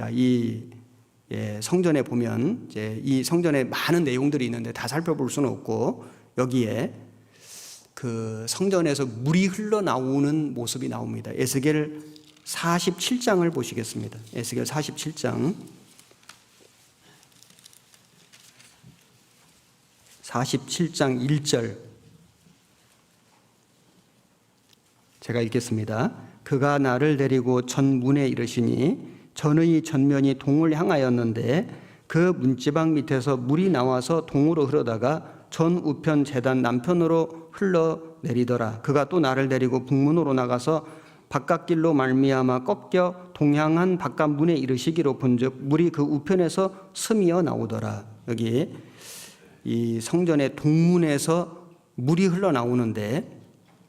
자, 성전에 보면 이제 이 성전에 많은 내용들이 있는데 다 살펴볼 수는 없고, 여기에 그 성전에서 물이 흘러나오는 모습이 나옵니다. 에스겔 47장을 보시겠습니다. 에스겔 47장 1절 제가 읽겠습니다. 그가 나를 데리고 전문에 이르시니 전의 전면이 동을 향하였는데 그 문지방 밑에서 물이 나와서 동으로 흐르다가 전 우편 제단 남편으로 흘러내리더라. 그가 또 나를 데리고 북문으로 나가서 바깥길로 말미암아 꺾여 동향한 바깥문에 이르시기로 본즉 물이 그 우편에서 스미어 나오더라. 여기 이 성전의 동문에서 물이 흘러나오는데,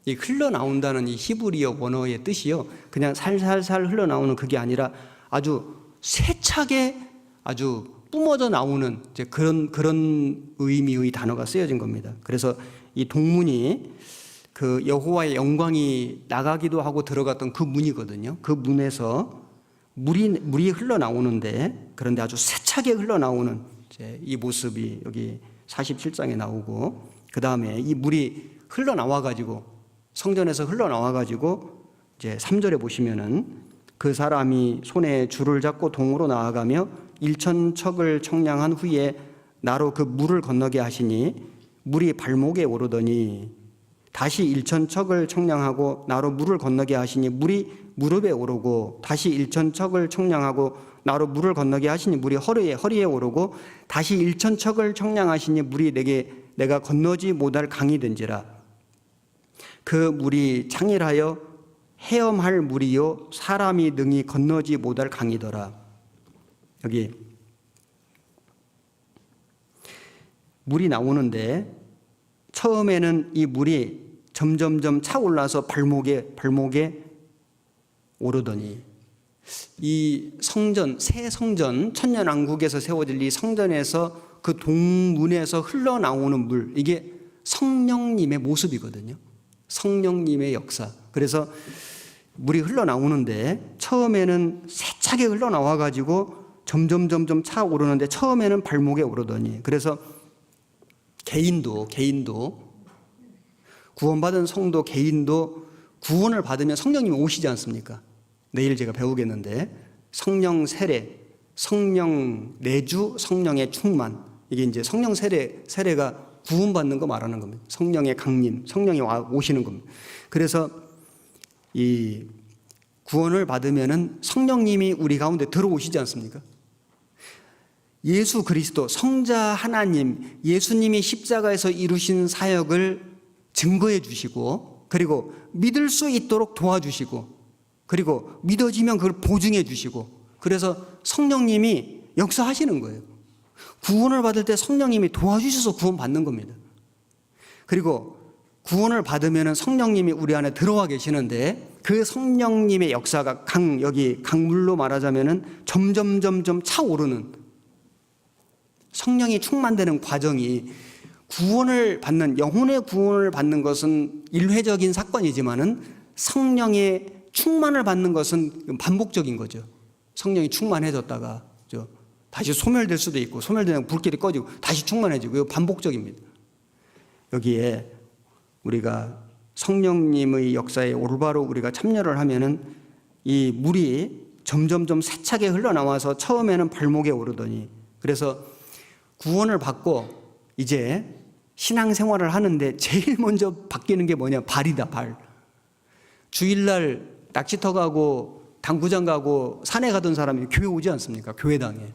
이 흘러나온다는 이 히브리어 원어의 뜻이요, 그냥 살살살 흘러나오는 그게 아니라 아주 세차게 아주 뿜어져 나오는 이제 그런 의미의 단어가 쓰여진 겁니다. 그래서 이 동문이 그 여호와의 영광이 나가기도 하고 들어갔던 그 문이거든요. 그 문에서 물이 흘러나오는데, 그런데 아주 세차게 흘러나오는 이제 이 모습이 여기 47장에 나오고, 그 다음에 이 물이 흘러나와가지고 성전에서 흘러나와가지고 이제 3절에 보시면은 그 사람이 손에 줄을 잡고 동으로 나아가며 1,000척을 청량한 후에 나로 그 물을 건너게 하시니 물이 발목에 오르더니 다시 1,000척을 청량하고 나로 물을 건너게 하시니 물이 무릎에 오르고 다시 1,000척을 청량하고 나로 물을 건너게 하시니 물이 허리에 오르고 다시 1,000척을 청량하시니 물이 내가 건너지 못할 강이 된지라. 그 물이 창일하여 헤엄할 물이요 사람이 능히 건너지 못할 강이더라. 여기 물이 나오는데 처음에는 이 물이 점점점 차올라서 발목에 오르더니, 이 성전, 새 성전, 천년왕국에서 세워질 이 성전에서 그 동문에서 흘러나오는 물, 이게 성령님의 모습이거든요. 성령님의 역사. 그래서 물이 흘러나오는데 처음에는 세차게 흘러나와가지고 점점 차오르는데 처음에는 발목에 오르더니, 그래서 개인도 구원받은 성도 개인도 구원을 받으면 성령님이 오시지 않습니까? 내일 제가 배우겠는데 성령 세례, 성령 내주, 성령의 충만, 이게 이제 성령 세례가 구원받는 거 말하는 겁니다. 성령의 강림, 성령이 오시는 겁니다. 그래서 이 구원을 받으면은 성령님이 우리 가운데 들어오시지 않습니까? 예수 그리스도, 성자 하나님, 예수님이 십자가에서 이루신 사역을 증거해 주시고, 그리고 믿을 수 있도록 도와주시고, 그리고 믿어지면 그걸 보증해 주시고, 그래서 성령님이 역사하시는 거예요. 구원을 받을 때 성령님이 도와주셔서 구원 받는 겁니다. 그리고 구원을 받으면 성령님이 우리 안에 들어와 계시는데, 그 성령님의 역사가 여기 강물로 말하자면은 점점 차오르는, 성령이 충만되는 과정이, 구원을 받는, 영혼의 구원을 받는 것은 일회적인 사건이지만은 성령의 충만을 받는 것은 반복적인 거죠. 성령이 충만해졌다가 다시 소멸될 수도 있고, 소멸되면 불길이 꺼지고 다시 충만해지고, 이거 반복적입니다. 여기에 우리가 성령님의 역사에 올바로 우리가 참여를 하면은 이 물이 점점 세차게 흘러나와서 처음에는 발목에 오르더니, 그래서 구원을 받고 이제 신앙생활을 하는데 제일 먼저 바뀌는 게 뭐냐? 발이다, 발. 주일날 낚시터 가고 당구장 가고 산에 가던 사람이 교회 오지 않습니까? 교회당에.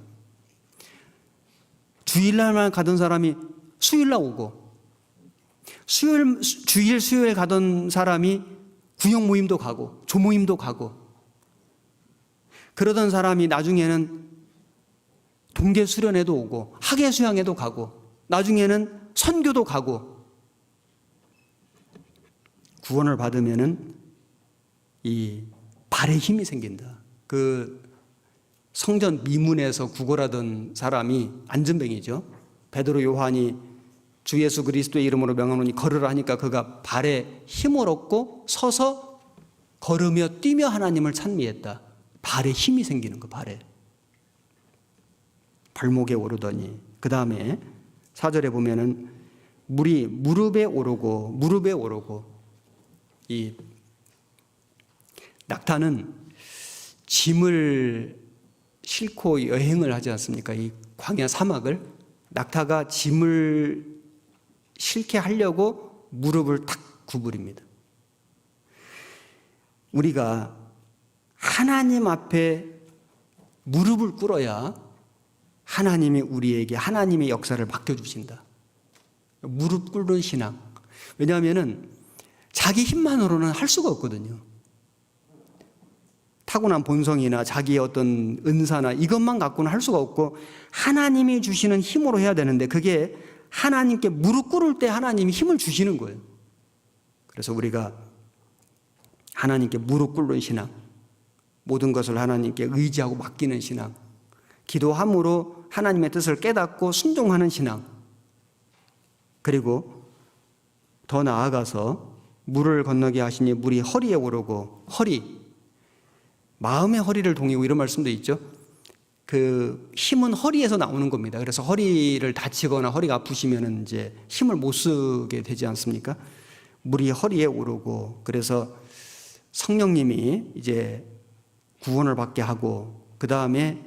주일날만 가던 사람이 수요일날 오고, 수요일 가던 사람이 구역 모임도 가고 조모임도 가고, 그러던 사람이 나중에는 동계 수련회도 오고 학예 수양회도 가고 나중에는 선교도 가고. 구원을 받으면은 이 발에 힘이 생긴다. 그 성전 미문에서 구걸하던 사람이 안전뱅이죠. 베드로 요한이 주 예수 그리스도의 이름으로 명하노니 걸으라 하니까 그가 발에 힘을 얻고 서서 걸으며 뛰며 하나님을 찬미했다. 발에 힘이 생기는 거, 발에. 발목에 오르더니, 그 다음에 4절에 보면은 물이 무릎에 오르고, 이 낙타는 짐을 싣고 여행을 하지 않습니까? 이 광야 사막을. 낙타가 짐을 싣게 하려고 무릎을 탁 구부립니다. 우리가 하나님 앞에 무릎을 꿇어야 하나님이 우리에게 하나님의 역사를 맡겨주신다. 무릎 꿇는 신앙. 왜냐하면 자기 힘만으로는 할 수가 없거든요. 타고난 본성이나 자기의 어떤 은사나 이것만 갖고는 할 수가 없고 하나님이 주시는 힘으로 해야 되는데, 그게 하나님께 무릎 꿇을 때 하나님이 힘을 주시는 거예요. 그래서 우리가 하나님께 무릎 꿇는 신앙, 모든 것을 하나님께 의지하고 맡기는 신앙, 기도함으로 하나님의 뜻을 깨닫고 순종하는 신앙, 그리고 더 나아가서 물을 건너게 하시니 물이 허리에 오르고, 마음의 허리를 동이고, 이런 말씀도 있죠. 그 힘은 허리에서 나오는 겁니다. 그래서 허리를 다치거나 허리가 아프시면 이제 힘을 못 쓰게 되지 않습니까? 물이 허리에 오르고, 그래서 성령님이 이제 구원을 받게 하고, 그 다음에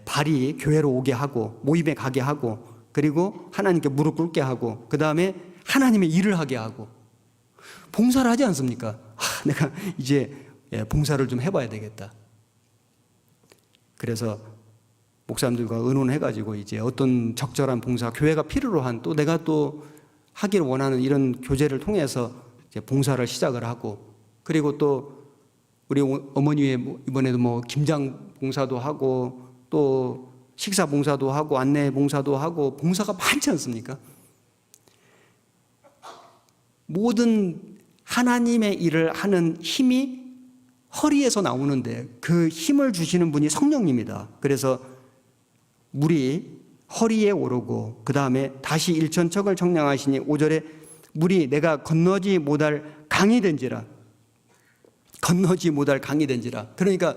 발이 교회로 오게 하고, 모임에 가게 하고, 그리고 하나님께 무릎 꿇게 하고, 그 다음에 하나님의 일을 하게 하고, 봉사를 하지 않습니까? 내가 이제 봉사를 좀 해봐야 되겠다. 그래서 목사님들과 의논해가지고 이제 어떤 적절한 봉사, 교회가 필요로 한, 또 내가 또 하기를 원하는 이런 교제를 통해서 이제 봉사를 시작을 하고, 그리고 또 우리 어머니의 이번에도 뭐 김장 봉사도 하고, 또 식사 봉사도 하고, 안내 봉사도 하고, 봉사가 많지 않습니까? 모든 하나님의 일을 하는 힘이 허리에서 나오는데 그 힘을 주시는 분이 성령님이다. 그래서 물이 허리에 오르고, 그 다음에 다시 일천척을 청량하시니 5절에 물이 내가 건너지 못할 강이 된지라. 그러니까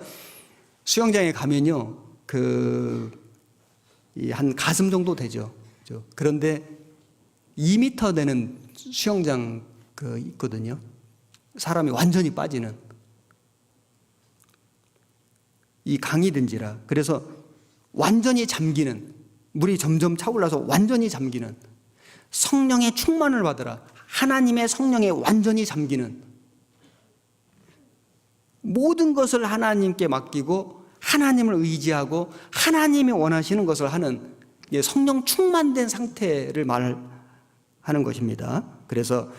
수영장에 가면요, 한 가슴 정도 되죠. 그런데 2m 되는 수영장 있거든요. 사람이 완전히 빠지는 이 강이 된지라. 그래서 완전히 잠기는, 물이 점점 차올라서 완전히 잠기는, 성령의 충만을 받으라. 하나님의 성령에 완전히 잠기는, 모든 것을 하나님께 맡기고 하나님을 의지하고 하나님이 원하시는 것을 하는 성령 충만된 상태를 말하는 것입니다. 그래서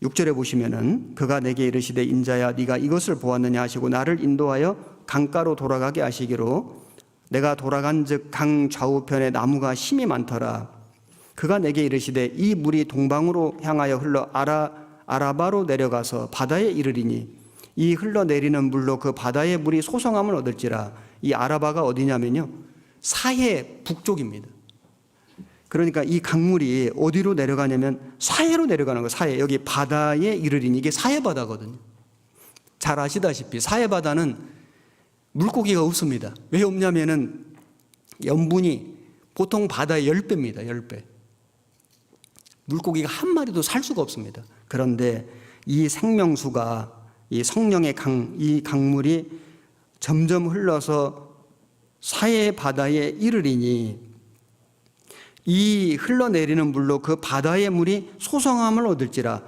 6절에 보시면은 그가 내게 이르시되 인자야 네가 이것을 보았느냐 하시고 나를 인도하여 강가로 돌아가게 하시기로 내가 돌아간즉 강 좌우편에 나무가 심이 많더라. 그가 내게 이르시되 이 물이 동방으로 향하여 흘러 아라바로 내려가서 바다에 이르리니 이 흘러내리는 물로 그 바다의 물이 소성함을 얻을지라. 이 아라바가 어디냐면요, 사해 북쪽입니다. 그러니까 이 강물이 어디로 내려가냐면 사해로 내려가는 거예요. 사해. 여기 바다에 이르리니, 이게 사해 바다거든요. 잘 아시다시피 사해 바다는 물고기가 없습니다. 왜 없냐면은 염분이 보통 바다의 10배입니다. 10배. 물고기가 한 마리도 살 수가 없습니다. 그런데 이 생명수가, 이 성령의 이 강물이 점점 흘러서 사해 바다에 이르리니 이 흘러내리는 물로 그 바다의 물이 소성함을 얻을지라.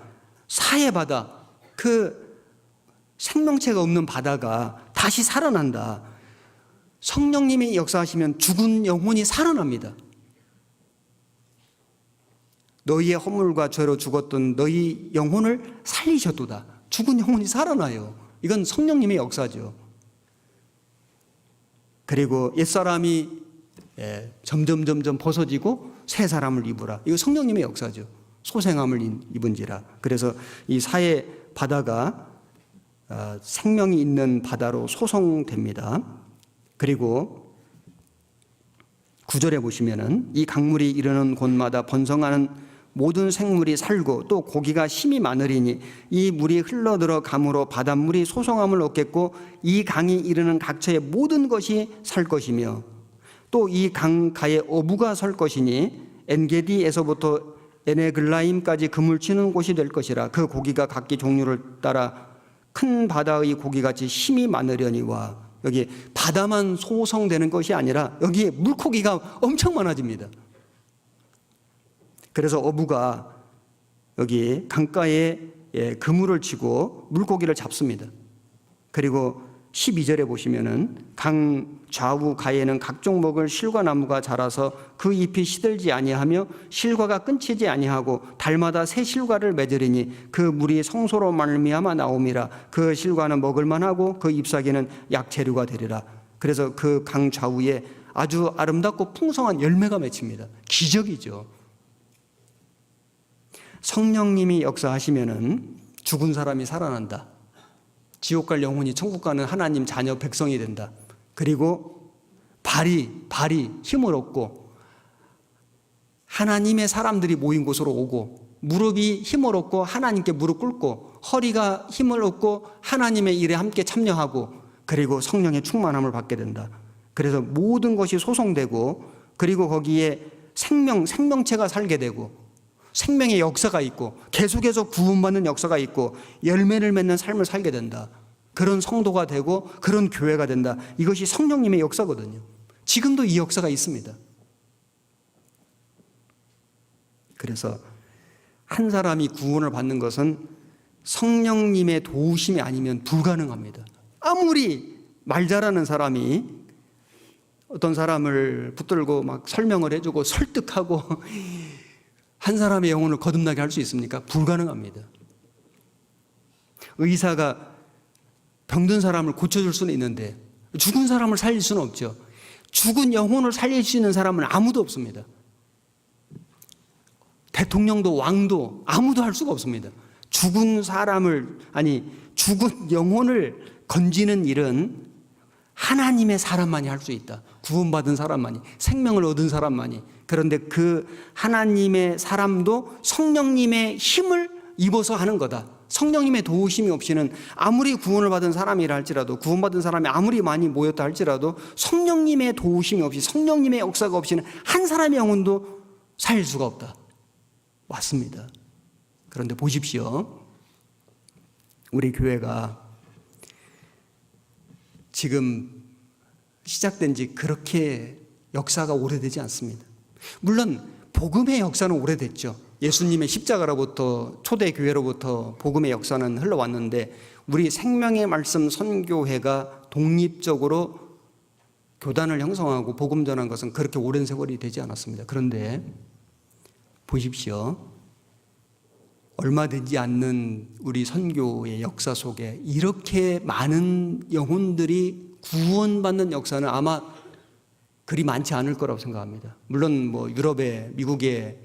사해 바다, 그 생명체가 없는 바다가 다시 살아난다. 성령님이 역사하시면 죽은 영혼이 살아납니다. 너희의 허물과 죄로 죽었던 너희 영혼을 살리셨도다. 죽은 영혼이 살아나요. 이건 성령님의 역사죠. 그리고 옛사람이 점점 벗어지고 새 사람을 입으라. 이거 성령님의 역사죠. 소생함을 입은지라. 그래서 이 사해 바다가 생명이 있는 바다로 소송됩니다. 그리고 9절에 보시면은 이 강물이 이르는 곳마다 번성하는 모든 생물이 살고 또 고기가 심이 많으리니 이 물이 흘러들어 감으로 바닷물이 소성함을 얻겠고 이 강이 이르는 각처의 모든 것이 살 것이며 또 이 강가에 어부가 설 것이니 엔게디에서부터 에네글라임까지 그물 치는 곳이 될 것이라. 그 고기가 각기 종류를 따라 큰 바다의 고기같이 힘이 많으려니와. 여기 바다만 소성되는 것이 아니라 여기에 물고기가 엄청 많아집니다. 그래서 어부가 여기 강가에 그물을 치고 물고기를 잡습니다. 그리고 12절에 보시면은 강 좌우 가에는 각종 먹을 실과나무가 자라서 그 잎이 시들지 아니하며 실과가 끊치지 아니하고 달마다 새 실과를 맺으리니 그 물이 성소로 말미암아 나옴이라. 그 실과는 먹을 만하고 그 잎사귀는 약재료가 되리라. 그래서 그 강 좌우에 아주 아름답고 풍성한 열매가 맺힙니다. 기적이죠. 성령님이 역사하시면은 죽은 사람이 살아난다. 지옥 갈 영혼이 천국 가는 하나님 자녀 백성이 된다. 그리고 발이 힘을 얻고 하나님의 사람들이 모인 곳으로 오고, 무릎이 힘을 얻고 하나님께 무릎 꿇고, 허리가 힘을 얻고 하나님의 일에 함께 참여하고, 그리고 성령의 충만함을 받게 된다. 그래서 모든 것이 소성되고, 그리고 거기에 생명체가 살게 되고, 생명의 역사가 있고, 계속해서 구원받는 역사가 있고, 열매를 맺는 삶을 살게 된다. 그런 성도가 되고 그런 교회가 된다. 이것이 성령님의 역사거든요. 지금도 이 역사가 있습니다. 그래서 한 사람이 구원을 받는 것은 성령님의 도우심이 아니면 불가능합니다. 아무리 말 잘하는 사람이 어떤 사람을 붙들고 막 설명을 해주고 설득하고 한 사람의 영혼을 거듭나게 할 수 있습니까? 불가능합니다. 의사가 병든 사람을 고쳐줄 수는 있는데 죽은 사람을 살릴 수는 없죠. 죽은 영혼을 살릴 수 있는 사람은 아무도 없습니다. 대통령도 왕도 아무도 할 수가 없습니다. 죽은 영혼을 건지는 일은 하나님의 사람만이 할 수 있다. 구원받은 사람만이, 생명을 얻은 사람만이. 그런데 그 하나님의 사람도 성령님의 힘을 입어서 하는 거다. 성령님의 도우심이 없이는 아무리 구원을 받은 사람이라 할지라도, 구원받은 사람이 아무리 많이 모였다 할지라도 성령님의 도우심이 없이, 성령님의 역사가 없이는 한 사람의 영혼도 살릴 수가 없다. 맞습니다. 그런데 보십시오. 우리 교회가 지금 시작된 지 그렇게 역사가 오래되지 않습니다. 물론 복음의 역사는 오래됐죠. 예수님의 십자가로부터, 초대교회로부터 복음의 역사는 흘러왔는데, 우리 생명의 말씀 선교회가 독립적으로 교단을 형성하고 복음 전한 것은 그렇게 오랜 세월이 되지 않았습니다. 그런데 보십시오. 얼마 되지 않는 우리 선교의 역사 속에 이렇게 많은 영혼들이 구원받는 역사는 아마 그리 많지 않을 거라고 생각합니다. 물론 뭐 유럽에, 미국에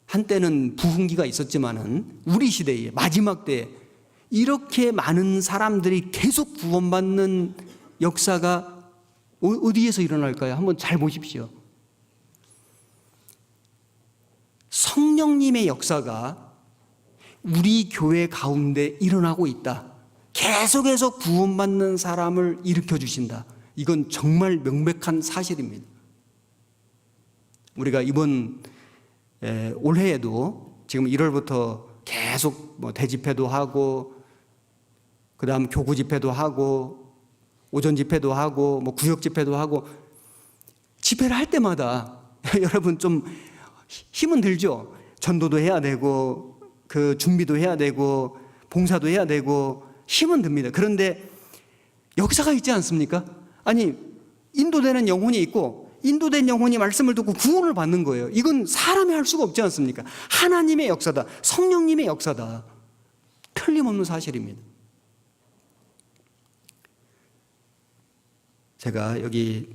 한때는 부흥기가 있었지만은 우리 시대에 마지막 때에 이렇게 많은 사람들이 계속 구원받는 역사가 어디에서 일어날까요? 한번 잘 보십시오. 성령님의 역사가 우리 교회 가운데 일어나고 있다. 계속해서 구원받는 사람을 일으켜 주신다. 이건 정말 명백한 사실입니다. 우리가 이번 올해에도 지금 1월부터 계속 뭐 대집회도 하고, 그 다음 교구 집회도 하고, 오전 집회도 하고, 뭐 구역 집회도 하고, 집회를 할 때마다 여러분 좀 힘은 들죠. 전도도 해야 되고, 그 준비도 해야 되고, 봉사도 해야 되고, 힘은 듭니다. 그런데 역사가 있지 않습니까? 아니, 인도되는 영혼이 있고, 인도된 영혼이 말씀을 듣고 구원을 받는 거예요. 이건 사람이 할 수가 없지 않습니까? 하나님의 역사다. 성령님의 역사다. 틀림없는 사실입니다. 제가 여기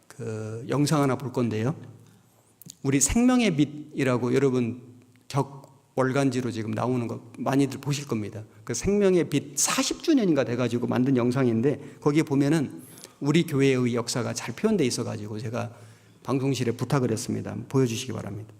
그 영상 하나 볼 건데요. 우리 생명의 빛이라고 여러분 월간지로 지금 나오는 거 많이들 보실 겁니다. 그 생명의 빛 40주년인가 돼가지고 만든 영상인데, 거기에 보면은 우리 교회의 역사가 잘 표현되어 있어가지고 제가 방송실에 부탁을 했습니다. 보여주시기 바랍니다.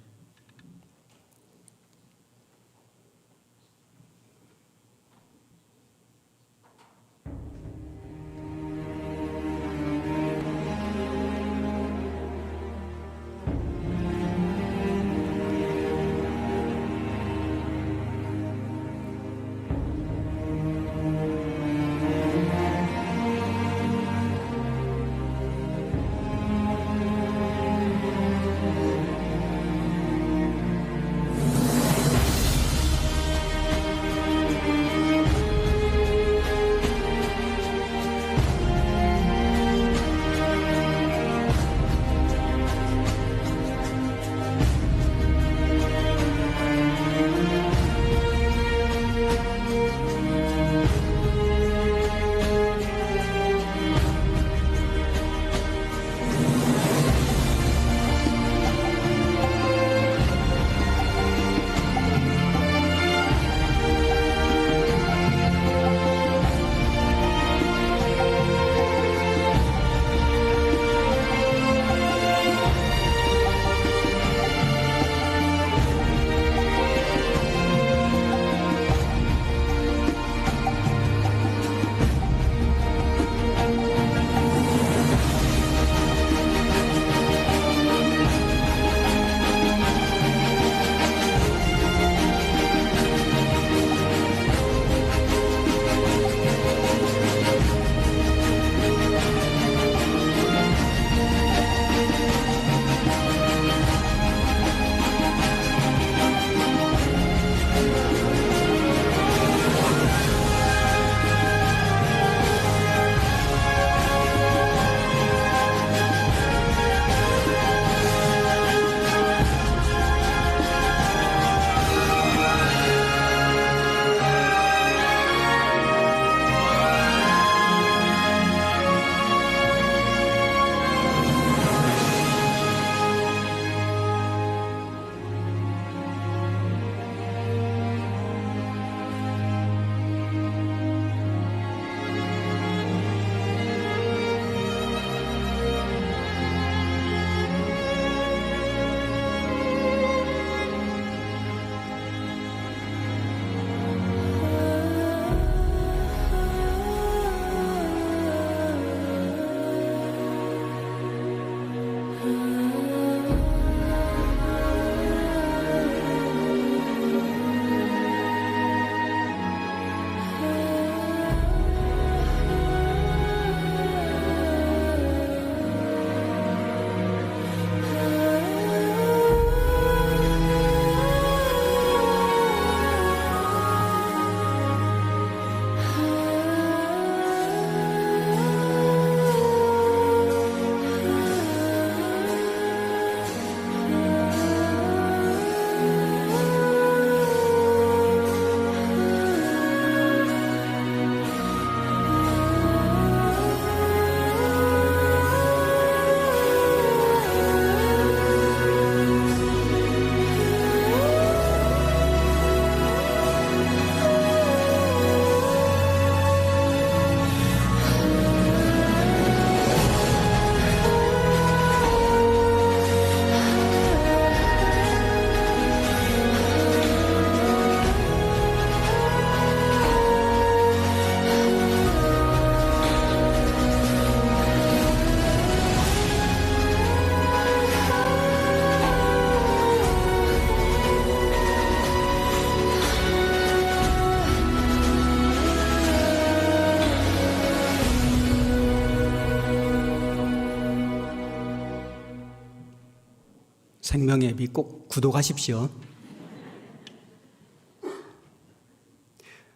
생명의 비 꼭 구독하십시오.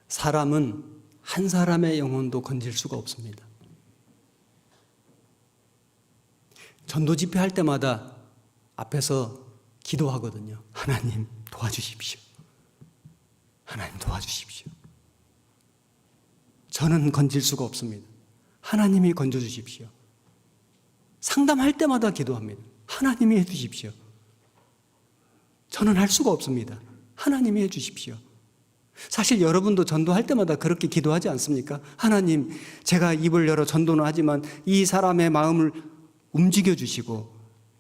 사람은 한 사람의 영혼도 건질 수가 없습니다. 전도 집회할 때마다 앞에서 기도하거든요. 하나님 도와주십시오. 하나님 도와주십시오. 저는 건질 수가 없습니다. 하나님이 건져주십시오. 상담할 때마다 기도합니다. 하나님이 해주십시오. 저는 할 수가 없습니다. 하나님이 해주십시오. 사실 여러분도 전도할 때마다 그렇게 기도하지 않습니까? 하나님, 제가 입을 열어 전도는 하지만 이 사람의 마음을 움직여 주시고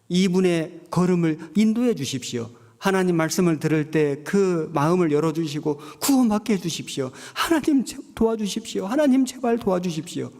이분의 걸음을 인도해 주십시오. 하나님 말씀을 들을 때 그 마음을 열어주시고 구원받게 해주십시오. 하나님 도와주십시오. 하나님 제발 도와주십시오.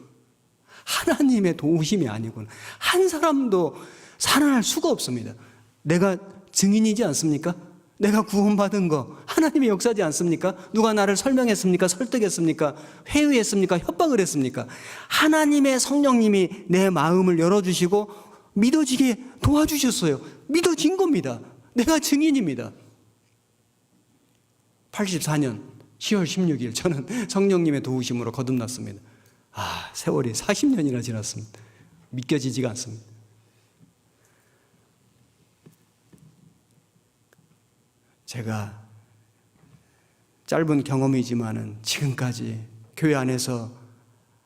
하나님의 도우심이 아니군. 한 사람도 살아날 수가 없습니다. 내가 증인이지 않습니까? 내가 구원받은 거 하나님의 역사지 않습니까? 누가 나를 설명했습니까? 설득했습니까? 회유했습니까? 협박을 했습니까? 하나님의 성령님이 내 마음을 열어주시고 믿어지게 도와주셨어요. 믿어진 겁니다. 내가 증인입니다. 84년 10월 16일 저는 성령님의 도우심으로 거듭났습니다. 세월이 40년이나 지났습니다. 믿겨지지가 않습니다. 제가 짧은 경험이지만은 지금까지 교회 안에서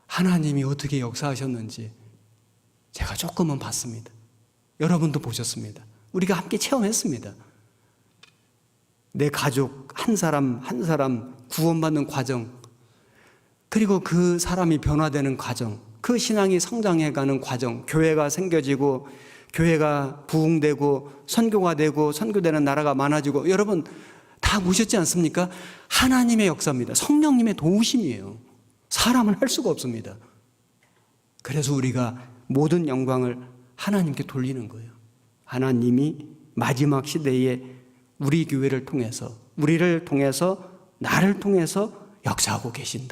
하나님이 어떻게 역사하셨는지 제가 조금은 봤습니다. 여러분도 보셨습니다. 우리가 함께 체험했습니다. 내 가족 한 사람 한 사람 구원받는 과정, 그리고 그 사람이 변화되는 과정, 그 신앙이 성장해가는 과정, 교회가 생겨지고 교회가 부흥되고 선교가 되고 선교되는 나라가 많아지고, 여러분 다 보셨지 않습니까? 하나님의 역사입니다. 성령님의 도우심이에요. 사람은 할 수가 없습니다. 그래서 우리가 모든 영광을 하나님께 돌리는 거예요. 하나님이 마지막 시대에 우리 교회를 통해서, 우리를 통해서, 나를 통해서 역사하고 계신다.